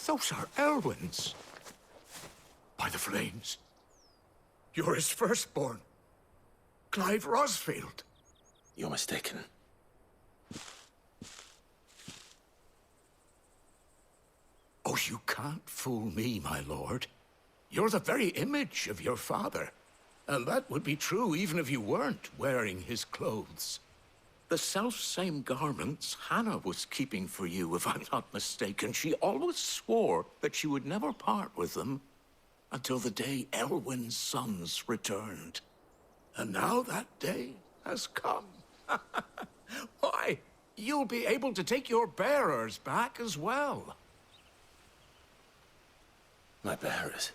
Those are Elwyn's. By the flames. You're his firstborn. Clive Rosfield. You're mistaken. Oh, you can't fool me, my lord. You're the very image of your father. And that would be true even if you weren't wearing his clothes. The self-same garments Hannah was keeping for you, if I'm not mistaken. She always swore that she would never part with them until the day Elwyn's sons returned. And now that day has come. Why, you'll be able to take your bearers back as well. My bearers.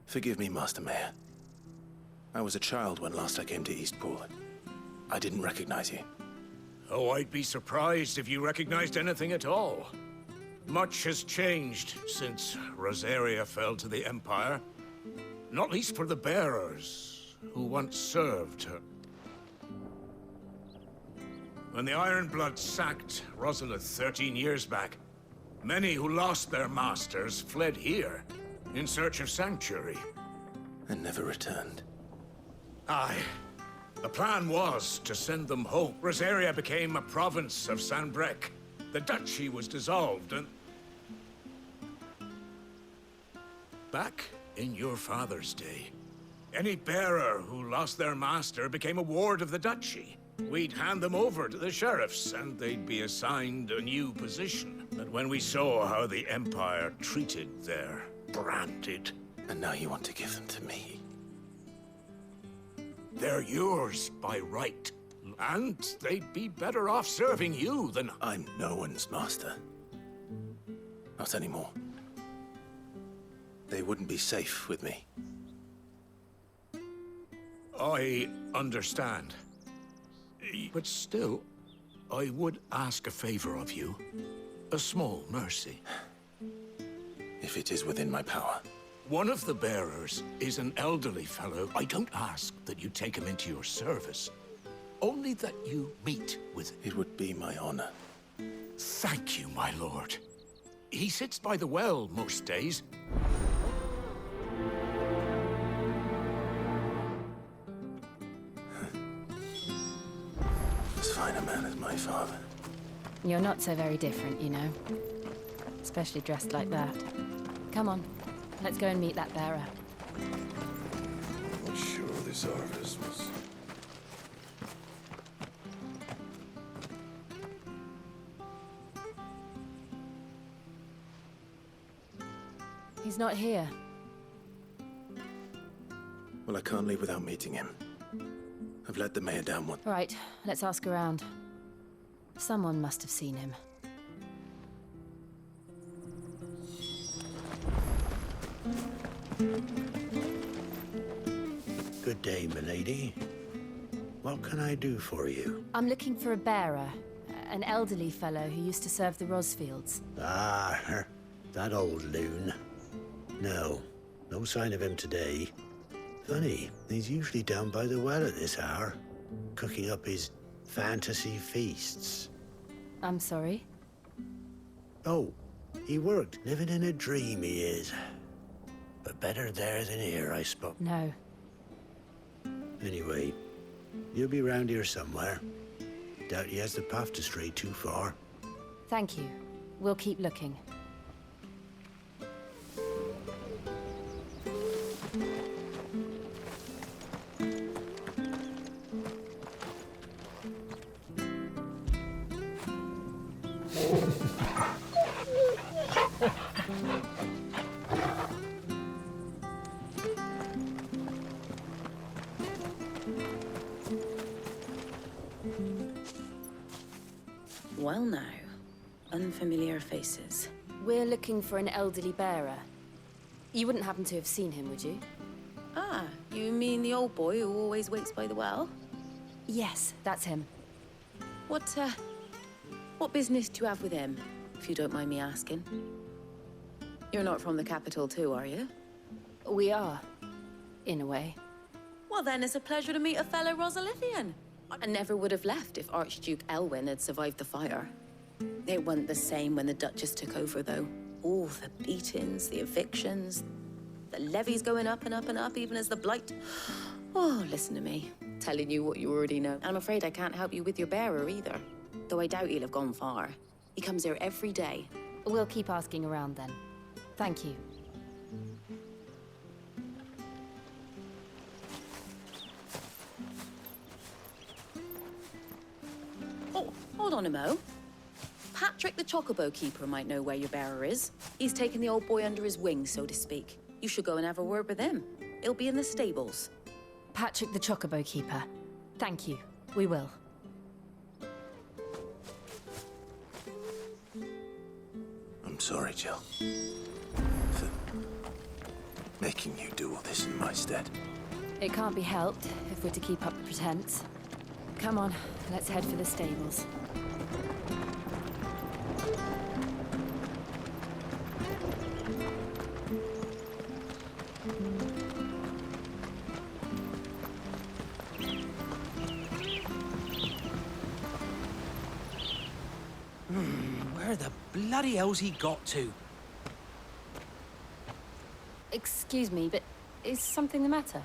Forgive me, Master Mayor. I was a child when last I came to Eastpool. I didn't recognize you. Oh, I'd be surprised if you recognized anything at all. Much has changed since Rosaria fell to the Empire. Not least for the bearers, who once served her. When the Ironbloods sacked Rosalith 13 years back, many who lost their masters fled here, in search of sanctuary. And never returned. Aye. The plan was to send them home. Rosaria became a province of Sanbreque. The duchy was dissolved and... Back in your father's day, any bearer who lost their master became a ward of the duchy. We'd hand them over to the sheriffs, and they'd be assigned a new position. But when we saw how the Empire treated their branded... And now you want to give them to me? They're yours by right. And they'd be better off serving you than... I'm no one's master. Not anymore. They wouldn't be safe with me. I understand. But still, I would ask a favor of you. A small mercy. If it is within my power. One of the bearers is an elderly fellow. I don't ask that you take him into your service. Only that you meet with him. It would be my honor. Thank you, my lord. He sits by the well most days. As fine a man as my father. You're not so very different, you know. Especially dressed like that. Come on, let's go and meet that bearer. I'm sure this harvest was... He's not here. Well, I can't leave without meeting him. I've let the mayor down once. Right, let's ask around. Someone must have seen him. Good day, milady. What can I do for you? I'm looking for a bearer. An elderly fellow who used to serve the Rosfields. Ah, that old loon. No sign of him today. Funny, he's usually down by the well at this hour, cooking up his fantasy feasts. I'm sorry? Oh, he worked, living in a dream he is. But better there than here, I suppose. No. Anyway, you'll be round here somewhere. Doubt he has the path to stray too far. Thank you. We'll keep looking. Well now, unfamiliar faces. We're looking for an elderly bearer. You wouldn't happen to have seen him, would you? Ah, you mean the old boy who always waits by the well? Yes, that's him. What business do you have with him, if you don't mind me asking? You're not from the capital too, are you? We are, in a way. Well, then it's a pleasure to meet a fellow Rosalithian. I never would have left if Archduke Elwyn had survived the fire. It wasn't the same when the Duchess took over, though. All the beatings, the evictions, the levies going up and up and up, even as the blight... Oh, listen to me. Telling you what you already know. I'm afraid I can't help you with your bearer either. Though I doubt he'll have gone far. He comes here every day. We'll keep asking around then. Thank you. Oh, hold on a mo. Patrick the Chocobo Keeper might know where your bearer is. He's taken the old boy under his wing, so to speak. You should go and have a word with him. He'll be in the stables. Patrick the Chocobo Keeper. Thank you. We will. I'm sorry, Jill. For making you do all this in my stead. It can't be helped if we're to keep up the pretense. Come on, let's head for the stables. Where the bloody hell's he got to? Excuse me, but is something the matter?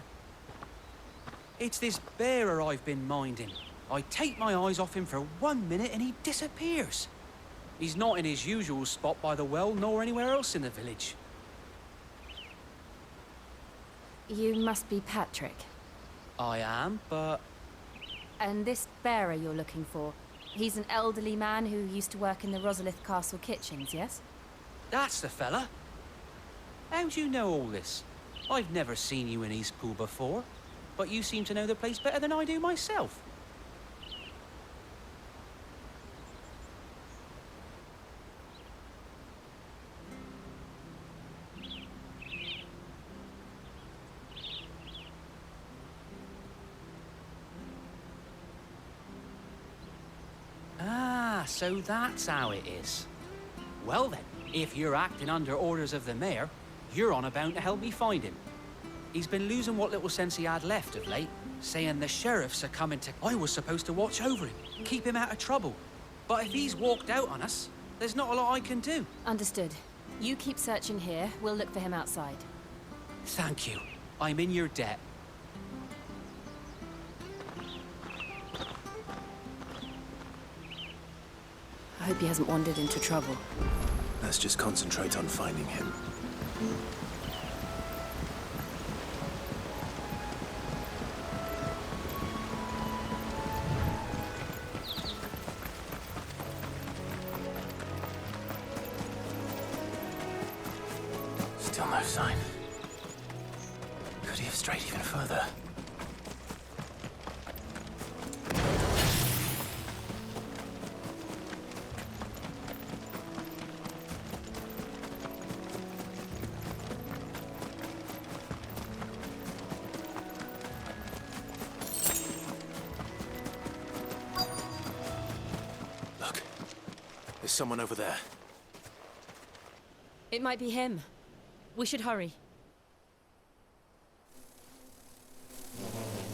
It's this bearer I've been minding. I take my eyes off him for 1 minute and he disappears. He's not in his usual spot by the well, nor anywhere else in the village. You must be Patrick. I am, but... And this bearer you're looking for, he's an elderly man who used to work in the Rosalith Castle kitchens, yes? That's the fella. How do you know all this? I've never seen you in Eastpool before, but you seem to know the place better than I do myself. Ah, so that's how it is. Well then, if you're acting under orders of the mayor, you're on about to help me find him. He's been losing what little sense he had left of late, saying the sheriffs are coming to... I was supposed to watch over him, keep him out of trouble. But if he's walked out on us, there's not a lot I can do. Understood. You keep searching here, we'll look for him outside. Thank you. I'm in your debt. I hope he hasn't wandered into trouble. Let's just concentrate on finding him. Still no sign. Could he have strayed even further? Look, there's someone over there. It might be him. We should hurry.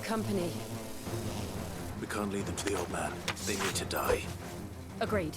Company. We can't lead them to the old man. They need to die. Agreed.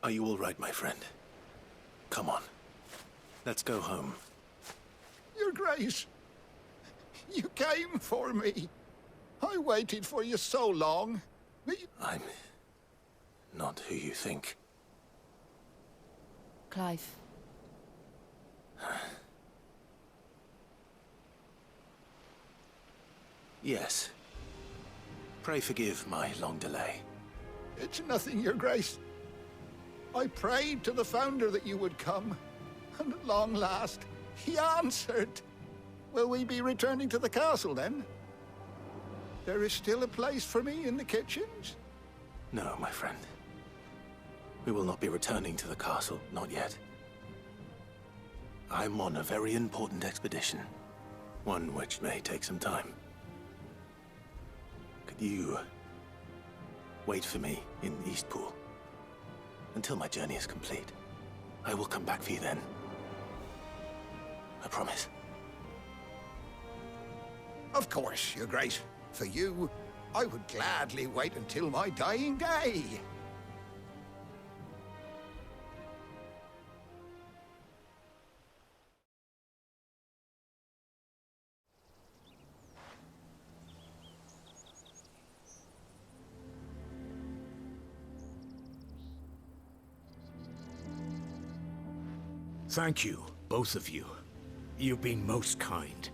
Are you all right, my friend? Come on. Let's go home. Your Grace, you came for me. I waited for you so long. I'm not who you think. Clive. Yes. Pray forgive my long delay. It's nothing, Your Grace. I prayed to the Founder that you would come, and at long last, he answered. Will we be returning to the castle, then? There is still a place for me in the kitchens? No, my friend. We will not be returning to the castle, not yet. I'm on a very important expedition. One which may take some time. Could you wait for me in Eastpool until my journey is complete? I will come back for you then. I promise. Of course, Your Grace. For you, I would gladly wait until my dying day. Thank you, both of you. You've been most kind.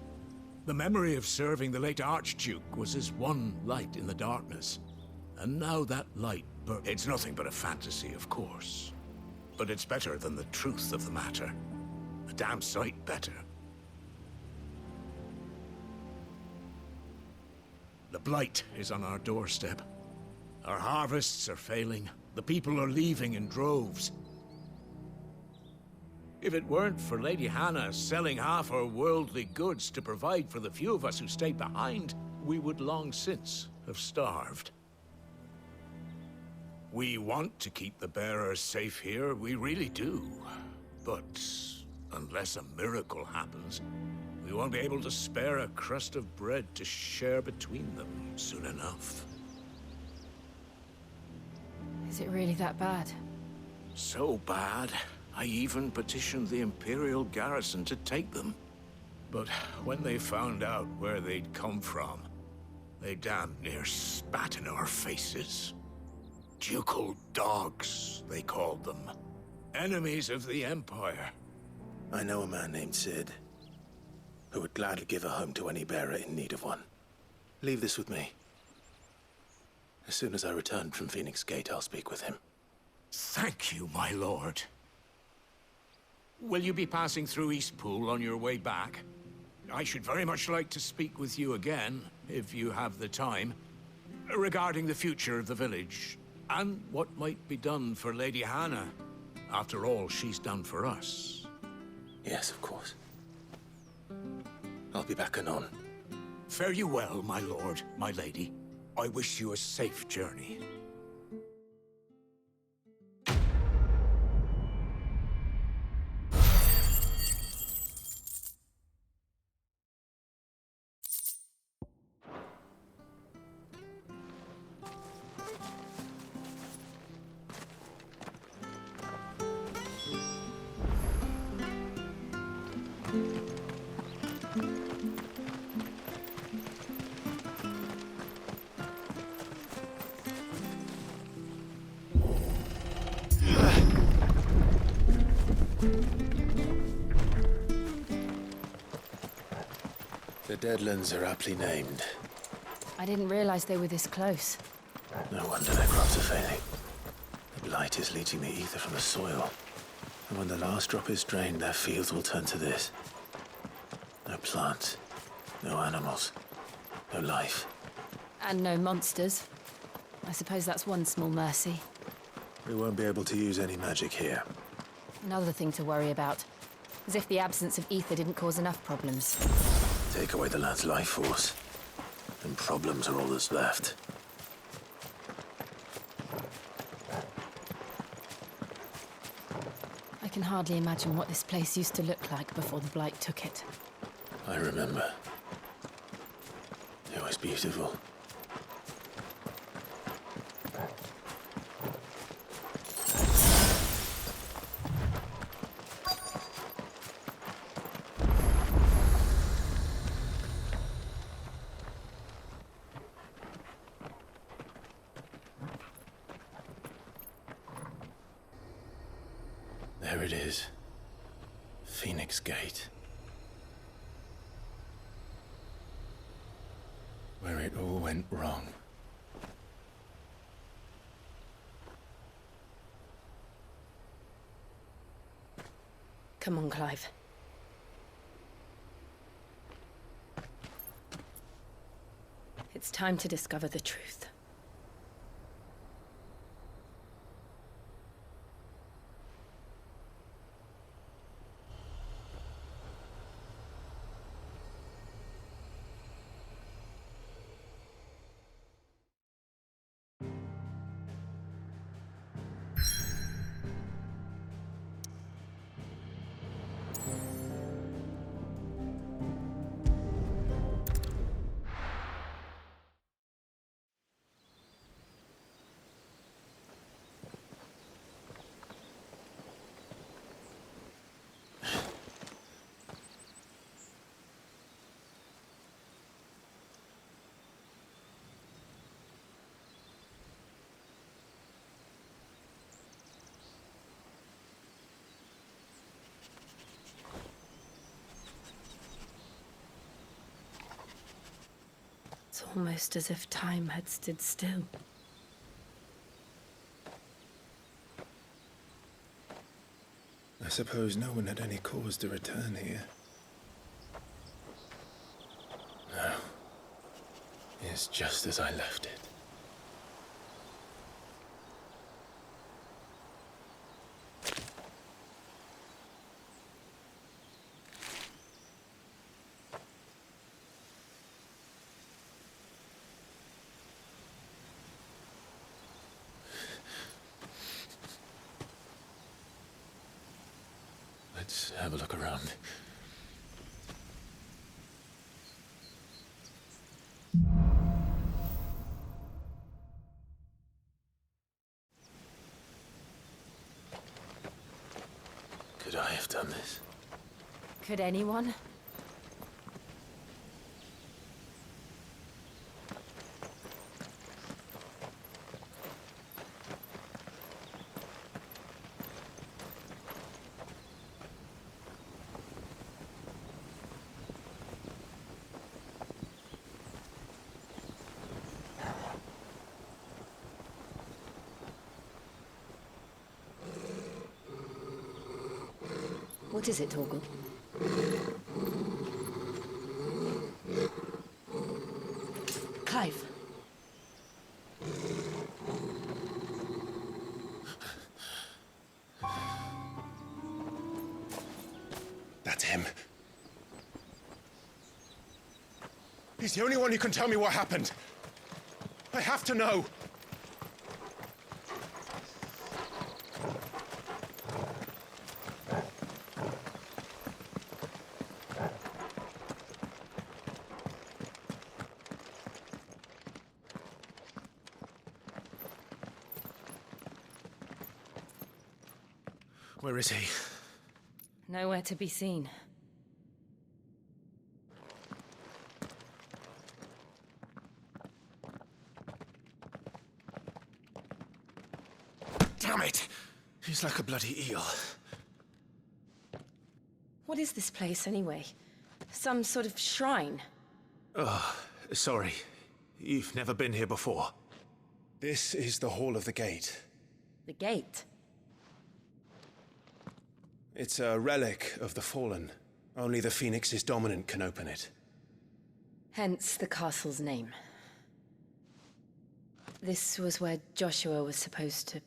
The memory of serving the late Archduke was as one light in the darkness. And now that light it's nothing but a fantasy, of course. But it's better than the truth of the matter. A damn sight better. The blight is on our doorstep. Our harvests are failing. The people are leaving in droves. If it weren't for Lady Hannah selling half her worldly goods to provide for the few of us who stayed behind, we would long since have starved. We want to keep the bearers safe here, we really do. But unless a miracle happens, we won't be able to spare a crust of bread to share between them soon enough. Is it really that bad? So bad, I even petitioned the Imperial garrison to take them. But when they found out where they'd come from, they damn near spat in our faces. Ducal dogs, they called them. Enemies of the Empire. I know a man named Sid, who would gladly give a home to any bearer in need of one. Leave this with me. As soon as I return from Phoenix Gate, I'll speak with him. Thank you, my lord. Will you be passing through Eastpool on your way back? I should very much like to speak with you again, if you have the time, regarding the future of the village, and what might be done for Lady Hannah, after all she's done for us. Yes, of course. I'll be back anon. Fare you well, my lord, my lady. I wish you a safe journey. The Deadlands are aptly named. I didn't realize they were this close. No wonder their crops are failing. The blight is leaching the ether from the soil. And when the last drop is drained, their fields will turn to this. No plants, no animals, no life. And no monsters. I suppose that's one small mercy. We won't be able to use any magic here. Another thing to worry about. As if the absence of ether didn't cause enough problems. Take away the lad's life force, and problems are all that's left. I can hardly imagine what this place used to look like before the blight took it. I remember. It was beautiful. There it is. Phoenix Gate. Where it all went wrong. Come on, Clive. It's time to discover the truth. It's almost as if time had stood still. I suppose no one had any cause to return here. No. It's just as I left it. Let's have a look around. Could I have done this? Could anyone? What is it, Torgal? Clive. That's him. He's the only one who can tell me what happened. I have to know. Where is he? Nowhere to be seen. Damn it! He's like a bloody eel. What is this place, anyway? Some sort of shrine? Oh, sorry. You've never been here before. This is the Hall of the Gate. The gate? It's a relic of the Fallen. Only the Phoenix's dominant can open it. Hence the castle's name. This was where Joshua was supposed to...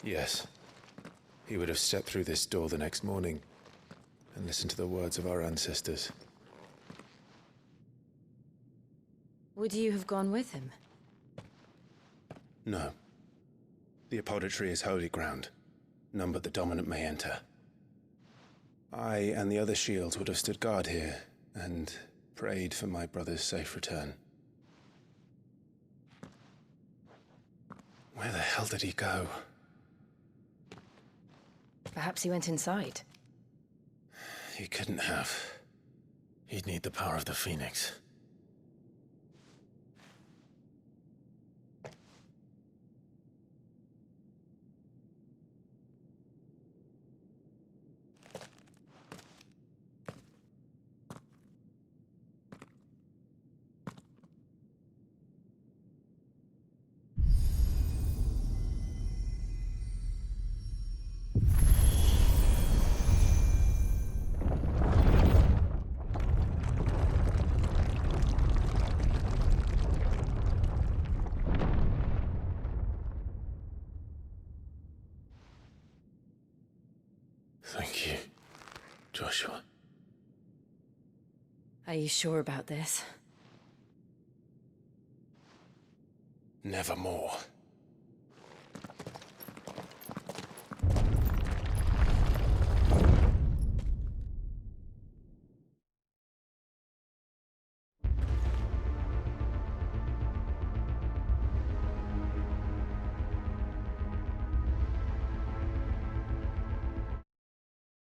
Yes. He would have stepped through this door the next morning and listened to the words of our ancestors. Would you have gone with him? No. The apodatory is holy ground. None but the dominant may enter. I and the other shields would have stood guard here and prayed for my brother's safe return. Where the hell did he go? Perhaps he went inside. He couldn't have. He'd need the power of the Phoenix. Thank you, Joshua. Are you sure about this? Nevermore.